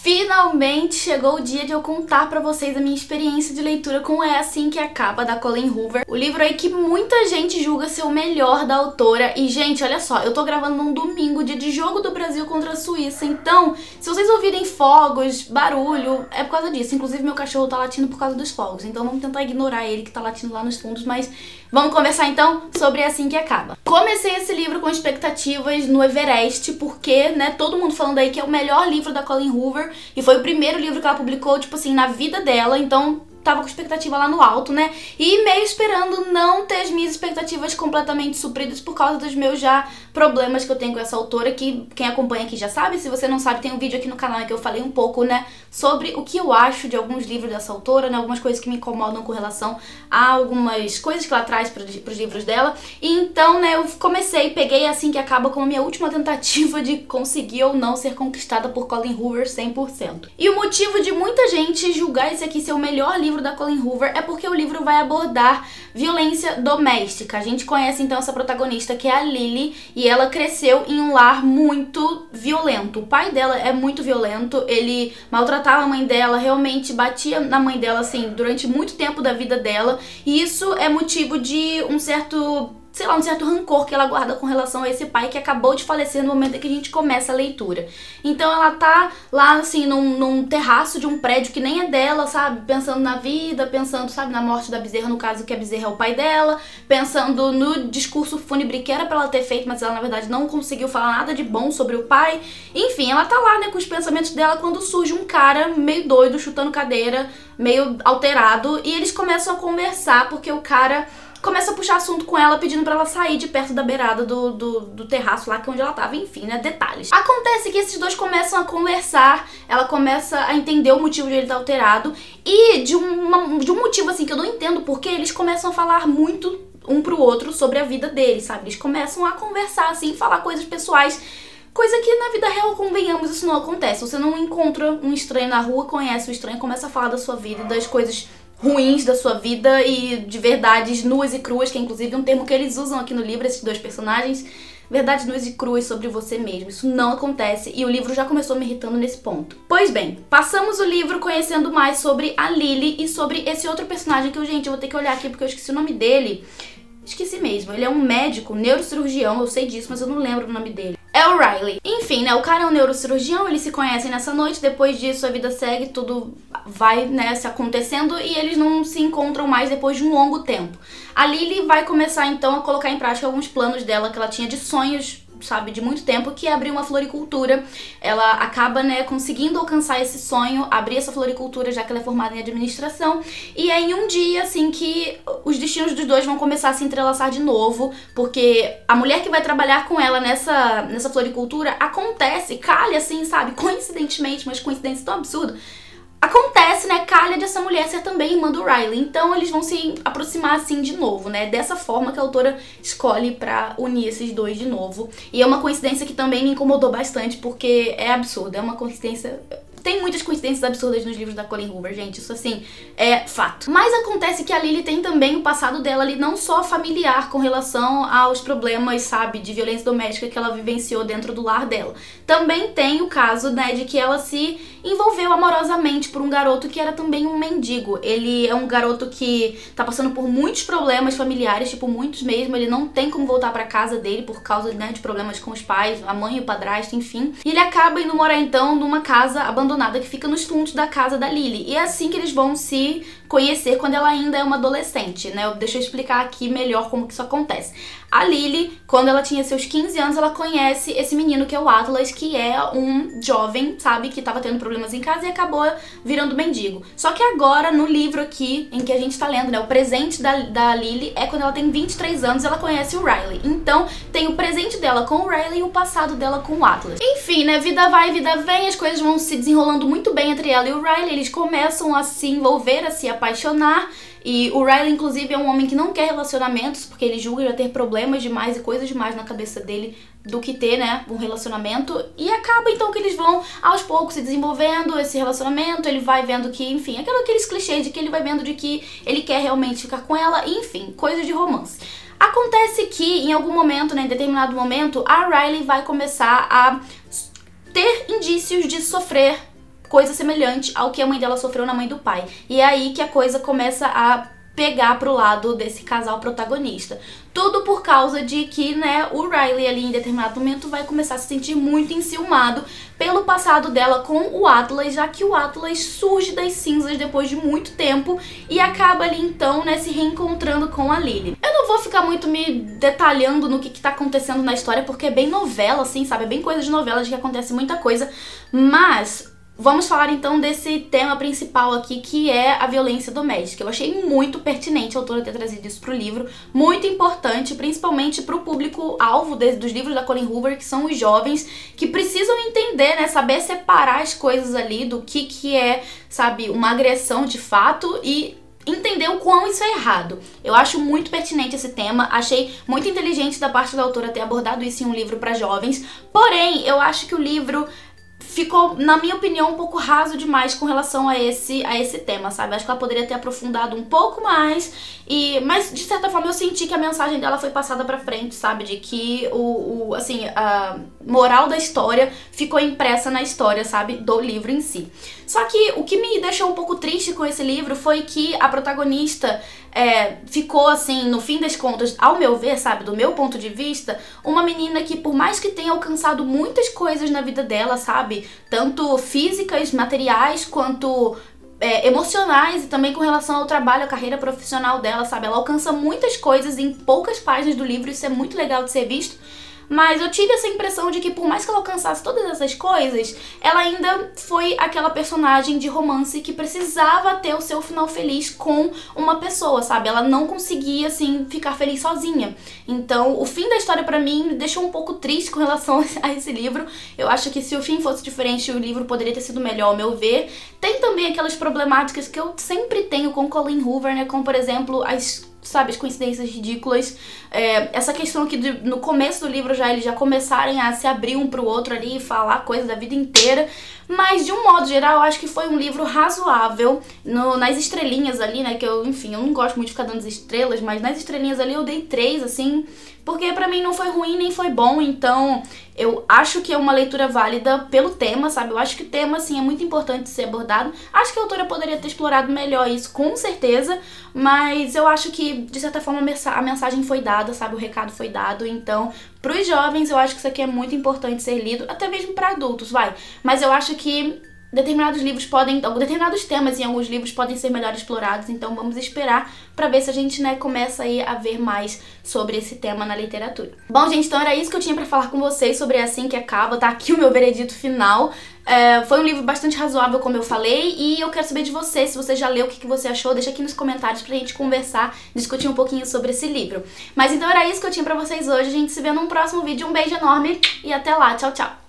Finalmente chegou o dia de eu contar pra vocês a minha experiência de leitura com É Assim Que Acaba, da Colleen Hoover. O livro aí que muita gente julga ser o melhor da autora. E, gente, olha só, eu tô gravando num domingo, dia de jogo do Brasil contra a Suíça. Então, se vocês ouvirem fogos, barulho, é por causa disso. Inclusive, meu cachorro tá latindo por causa dos fogos. Então, vamos tentar ignorar ele que tá latindo lá nos fundos. Mas vamos conversar, então, sobre É Assim Que Acaba. Comecei esse livro com expectativas no Everest, porque, né, todo mundo falando aí que é o melhor livro da Colleen Hoover. E foi o primeiro livro que ela publicou, tipo assim, na vida dela, então tava com expectativa lá no alto, né? E meio esperando não ter as minhas expectativas completamente supridas por causa dos meus já problemas que eu tenho com essa autora, que quem acompanha aqui já sabe. Se você não sabe, tem um vídeo aqui no canal em que eu falei um pouco, né, sobre o que eu acho de alguns livros dessa autora, né, algumas coisas que me incomodam com relação a algumas coisas que ela traz pros livros dela. E então, né, eu peguei Assim Que Acaba como a minha última tentativa de conseguir ou não ser conquistada por Colleen Hoover 100%. E o motivo de muita gente julgar esse aqui ser o melhor livro da Colleen Hoover é porque o livro vai abordar violência doméstica. A gente conhece então essa protagonista, que é a Lily, e ela cresceu em um lar muito violento. O pai dela é muito violento, ele maltratava a mãe dela, realmente batia na mãe dela, assim, durante muito tempo da vida dela, e isso é motivo de um certo, sei lá, um certo rancor que ela guarda com relação a esse pai que acabou de falecer no momento em que a gente começa a leitura. Então ela tá lá, assim, num terraço de um prédio que nem é dela, sabe? Pensando na vida, pensando, sabe, na morte da Bezerra, no caso que a Bezerra é o pai dela, pensando no discurso fúnebre que era pra ela ter feito, mas ela, na verdade, não conseguiu falar nada de bom sobre o pai. Enfim, ela tá lá, né, com os pensamentos dela, quando surge um cara meio doido, chutando cadeira, meio alterado, e eles começam a conversar, porque o cara começa a puxar assunto com ela, pedindo pra ela sair de perto da beirada do terraço lá, que é onde ela tava, enfim, né, detalhes. Acontece que esses dois começam a conversar, ela começa a entender o motivo de ele estar alterado, e de um motivo, assim, que eu não entendo porque eles começam a falar muito um pro outro sobre a vida deles, sabe? Eles começam a conversar, assim, falar coisas pessoais, coisa que na vida real, convenhamos, isso não acontece. Você não encontra um estranho na rua, conhece o estranho, começa a falar da sua vida e das coisas ruins da sua vida e de verdades nuas e cruas, que é inclusive um termo que eles usam aqui no livro, esses dois personagens, verdades nuas e cruas sobre você mesmo. Isso não acontece e o livro já começou me irritando nesse ponto. Pois bem, passamos o livro conhecendo mais sobre a Lily e sobre esse outro personagem que eu vou ter que olhar aqui porque eu esqueci o nome dele. Esqueci mesmo, ele é um médico, neurocirurgião, eu sei disso, mas eu não lembro o nome dele. É o Riley. Enfim, né, o cara é um neurocirurgião, eles se conhecem nessa noite, depois disso a vida segue, tudo vai, né, se acontecendo e eles não se encontram mais depois de um longo tempo. A Lily vai começar então a colocar em prática alguns planos dela que ela tinha de sonhos, sabe, de muito tempo, que é abrir uma floricultura. Ela acaba, né, conseguindo alcançar esse sonho, abrir essa floricultura, já que ela é formada em administração, e é em um dia, assim, que os destinos dos dois vão começar a se entrelaçar de novo, porque a mulher que vai trabalhar com ela nessa floricultura acontece, calha, assim, sabe, coincidentemente, mas coincidência tão absurda, acontece, né, calha dessa mulher ser também irmã do Riley. Então eles vão se aproximar assim de novo, né, dessa forma que a autora escolhe pra unir esses dois de novo. E é uma coincidência que também me incomodou bastante, porque é absurda, é uma coincidência... Tem muitas coincidências absurdas nos livros da Colleen Hoover, gente, isso assim, é fato. Mas acontece que a Lily tem também o passado dela ali, não só familiar com relação aos problemas, sabe, de violência doméstica que ela vivenciou dentro do lar dela. Também tem o caso, né, de que ela se envolveu amorosamente por um garoto que era também um mendigo. Ele é um garoto que tá passando por muitos problemas familiares, tipo, muitos mesmo, ele não tem como voltar pra casa dele por causa, né, de problemas com os pais, a mãe e o padrasto, enfim. E ele acaba indo morar, então, numa casa abandonada que fica nos fundos da casa da Lily. E é assim que eles vão se conhecer quando ela ainda é uma adolescente, né? Deixa eu explicar aqui melhor como que isso acontece. A Lily, quando ela tinha seus 15 anos, ela conhece esse menino que é o Atlas, que é um jovem, sabe, que tava tendo problemas em casa e acabou virando mendigo. Só que agora, no livro aqui, em que a gente tá lendo, né, o presente da Lily é quando ela tem 23 anos, ela conhece o Riley. Então, tem o presente dela com o Riley e o passado dela com o Atlas. Enfim, né, vida vai, vida vem, as coisas vão se desenrolando muito bem entre ela e o Riley, eles começam a se envolver, a se apaixonar. E o Riley, inclusive, é um homem que não quer relacionamentos, porque ele julga já ter problemas demais e coisas demais na cabeça dele do que ter, né, um relacionamento. E acaba, então, que eles vão, aos poucos, se desenvolvendo esse relacionamento. Ele vai vendo que, enfim, aqueles clichês de que ele vai vendo de que ele quer realmente ficar com ela. Enfim, coisas de romance. Acontece que, em algum momento, né, em determinado momento, a Riley vai começar a ter indícios de sofrer coisa semelhante ao que a mãe dela sofreu na mãe do pai. E é aí que a coisa começa a pegar pro lado desse casal protagonista. Tudo por causa de que, né, o Riley ali em determinado momento vai começar a se sentir muito enciumado pelo passado dela com o Atlas, já que o Atlas surge das cinzas depois de muito tempo e acaba ali então, né, se reencontrando com a Lily. Eu não vou ficar muito me detalhando no que tá acontecendo na história, porque é bem novela, assim, sabe? É bem coisa de novela, de que acontece muita coisa, mas vamos falar então desse tema principal aqui, que é a violência doméstica. Eu achei muito pertinente a autora ter trazido isso pro livro, muito importante, principalmente pro público-alvo dos livros da Colleen Hoover, que são os jovens, que precisam entender, né, saber separar as coisas ali do que é, sabe, uma agressão de fato e entender o quão isso é errado. Eu acho muito pertinente esse tema, achei muito inteligente da parte da autora ter abordado isso em um livro para jovens, porém, eu acho que o livro ficou, na minha opinião, um pouco raso demais com relação a esse tema, sabe? Acho que ela poderia ter aprofundado um pouco mais, mas de certa forma eu senti que a mensagem dela foi passada pra frente, sabe? De que assim, a moral da história ficou impressa na história, sabe? Do livro em si. Só que o que me deixou um pouco triste com esse livro foi que a protagonista ficou, assim, no fim das contas, ao meu ver, sabe, do meu ponto de vista, uma menina que, por mais que tenha alcançado muitas coisas na vida dela, sabe, tanto físicas, materiais, quanto emocionais e também com relação ao trabalho, a carreira profissional dela, sabe, ela alcança muitas coisas em poucas páginas do livro, isso é muito legal de ser visto. Mas eu tive essa impressão de que por mais que ela alcançasse todas essas coisas, ela ainda foi aquela personagem de romance que precisava ter o seu final feliz com uma pessoa, sabe? Ela não conseguia, assim, ficar feliz sozinha. Então, o fim da história pra mim me deixou um pouco triste com relação a esse livro. Eu acho que se o fim fosse diferente, o livro poderia ter sido melhor, ao meu ver. Tem também aquelas problemáticas que eu sempre tenho com Colleen Hoover, né? Como, por exemplo, as coincidências ridículas. Essa questão que no começo do livro eles já começarem a se abrir um pro outro ali e falar coisa da vida inteira. Mas, de um modo geral, eu acho que foi um livro razoável. Nas estrelinhas ali, né, que eu não gosto muito de ficar dando as estrelas, mas nas estrelinhas ali eu dei 3, assim, porque pra mim não foi ruim nem foi bom, então eu acho que é uma leitura válida pelo tema, sabe? Eu acho que o tema, assim, é muito importante ser abordado. Acho que a autora poderia ter explorado melhor isso, com certeza, mas eu acho que, de certa forma, a mensagem foi dada, sabe? O recado foi dado, então, pros jovens, eu acho que isso aqui é muito importante ser lido, até mesmo pra adultos, mas eu acho que determinados temas em alguns livros podem ser melhor explorados, então vamos esperar pra ver se a gente, né, começa aí a ver mais sobre esse tema na literatura. Bom, gente, então era isso que eu tinha pra falar com vocês sobre Assim que Acaba, tá aqui o meu veredito final. Foi um livro bastante razoável, como eu falei, e eu quero saber de você, se você já leu, o que você achou, deixa aqui nos comentários pra gente conversar, discutir um pouquinho sobre esse livro. Mas então era isso que eu tinha pra vocês hoje, a gente se vê num próximo vídeo, um beijo enorme e até lá, tchau, tchau!